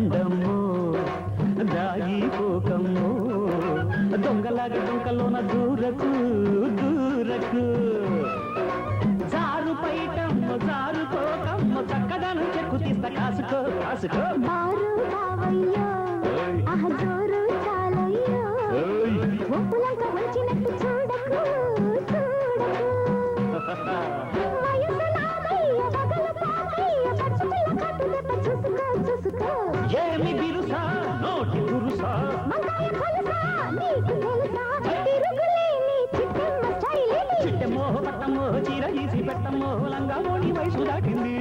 బండమ్మో దాగిపోకమ్మో దొంగలాగా దొంగలోన దూరకు దూరకు జారు పైటమ్మో జారుకోకమ్మ చక్కదాను చెక్కు తీస్తా కాసుకో కాసుకో బారు బావయ్యో ఆహ జోరు చాలయ్యో ఒప్పులంక వచ్చినట్టు చూడకు చూడకు వయసు నాదయ్య పగలు పాపయ్య పచ్చి పిల్ల కట్టు దెబ్బ చూసుకో చూసుకో ఏమి బిరుసా నోటి గురుసా మంగాయ కొలుసా నీకు తెలుసా తిరుగులేని చిట్టమ్మ స్టైల్ చిట్టమ్మో పట్టమ్మో చీర గీసి పెట్టమ్మో లంగా మోని వయసు దాటింది